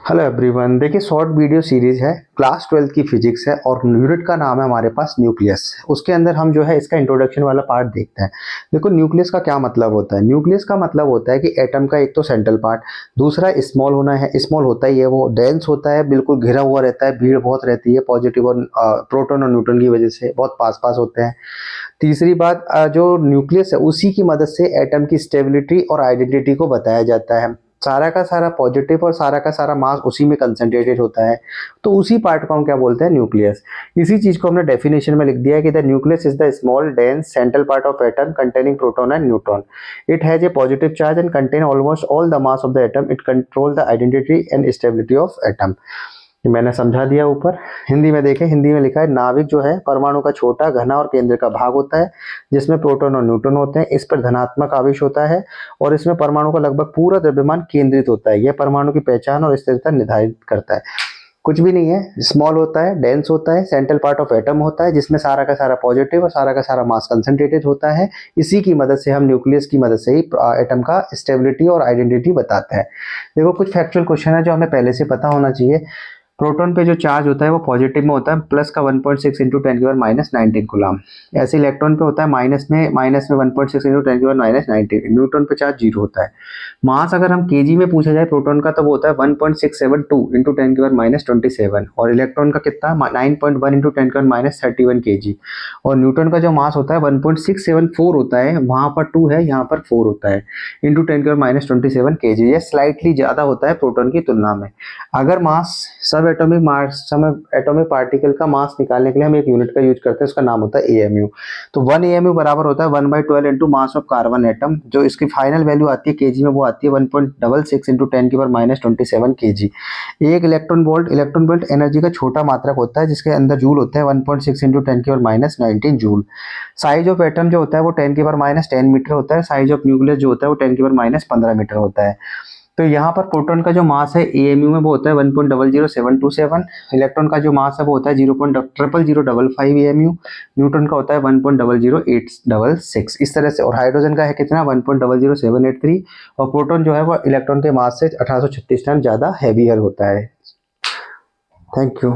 Hello everyone, देखिए short video series है, class 12 की फिजिक्स है और यूनिट का नाम है हमारे पास न्यूक्लियस। उसके अंदर हम जो है इसका इंट्रोडक्शन वाला पार्ट देखते हैं। देखो न्यूक्लियस का क्या मतलब होता है। न्यूक्लियस का मतलब होता है कि एटम का एक तो सेंट्रल पार्ट, दूसरा स्मॉल होना है। स्मॉल होता ही है, वो डेंस होता है, बिल्कुल घिरा हुआ रहता है, भीड़ बहुत रहती है पॉजिटिव और प्रोटॉन और न्यूट्रॉन की वजह से बहुत पास पास होते हैं। तीसरी बात, जो न्यूक्लियस है उसी की मदद से एटम की स्टेबिलिटी और आइडेंटिटी को बताया जाता है। सारा का सारा पॉजिटिव और सारा का सारा मास उसी में कंसंट्रेटेड होता है, तो उसी पार्ट को हम क्या बोलते हैं, न्यूक्लियस। इसी चीज को हमने डेफिनेशन में लिख दिया है कि the nucleus is the small dense central part of atom containing proton and neutron. It has a positive charge and contain almost all the mass of the atom. It control the identity and stability of atom. ये मैंने समझा दिया ऊपर। हिंदी में देखें, हिंदी में लिखा है नाभिक जो है परमाणु का छोटा घना और केंद्र का भाग होता है, जिसमें प्रोटॉन और न्यूट्रॉन होते हैं। इस पर धनात्मक आवेश होता है और इसमें परमाणु का लगभग पूरा द्रव्यमान केंद्रित होता है। यह परमाणु की पहचान और स्थिरता निर्धारित करता है। कुछ भी नहीं है, स्मॉल होता है, डेंस होता है, सेंट्रल पार्ट ऑफ एटम होता है, जिसमें सारा का सारा पॉजिटिव और सारा का सारा मास कंसंट्रेटेड होता है। इसी की मदद से हम न्यूक्लियस की मदद से ही एटम का स्टेबिलिटी और आइडेंटिटी बताते हैं। देखो कुछ फैक्चुअल क्वेश्चन है जो हमें पहले से पता होना चाहिए। प्रोटॉन पे जो चार्ज होता है वो पॉजिटिव में होता है, प्लस का 1.6 इंटू 10⁻⁻19 कूलम। ऐसे इलेक्ट्रॉन पे होता है माइनस में 1.6 इंटू 10⁻⁻19। न्यूट्रॉन पे चार्ज जीरो होता है। मास अगर हम केजी में पूछा जाए प्रोटॉन का, तब वो होता है 1.672 इंटू 10⁻27 और इलेक्ट्रॉन का कितना, 9.1 इंटू 10⁻31 केजी। और न्यूट्रॉन का जो मास होता है 1.674 होता है, वहां पर 2 है, यहाँ पर 4 होता है, इंटू 10⁻27 केजी। ये स्लाइटली ज्यादा होता है प्रोटॉन की तुलना में। अगर मास सब एटॉमिक पार्टिकल का मास निकालने के लिए हम एक यूनिट का यूज करते हैं, उसका नाम होता है एएमयू। तो 1 एएमयू बराबर होता है 1/12 into mass of carbon atom. जो इसकी फाइनल वैल्यू आती है केजी में, वो आती है 1.66 इंटू 10⁻27 केजी। एक इलेक्ट्रॉन वोल्ट एनर्जी का छोटा मात्रक होता है, जिसके अंदर जूल होता है 1.6 into 10⁻19 joule. Size of atom जो होता है वो 10⁻10 मीटर होता है। साइज ऑफ न्यूक्लियस जो होता है वो 10⁻15 मीटर होता है। तो यहाँ पर प्रोटॉन का जो मास है एएमयू में वो होता है 1.00727। इलेक्ट्रॉन का जो मास है वो होता है 0.00055 एएमयू। न्यूट्रॉन का होता है 1.00866 इस तरह से। और हाइड्रोजन का है कितना, 1.00783। और प्रोटॉन जो है वो इलेक्ट्रॉन के मास से 1836 टाइम ज्यादा हैवियर होता है। Thank you.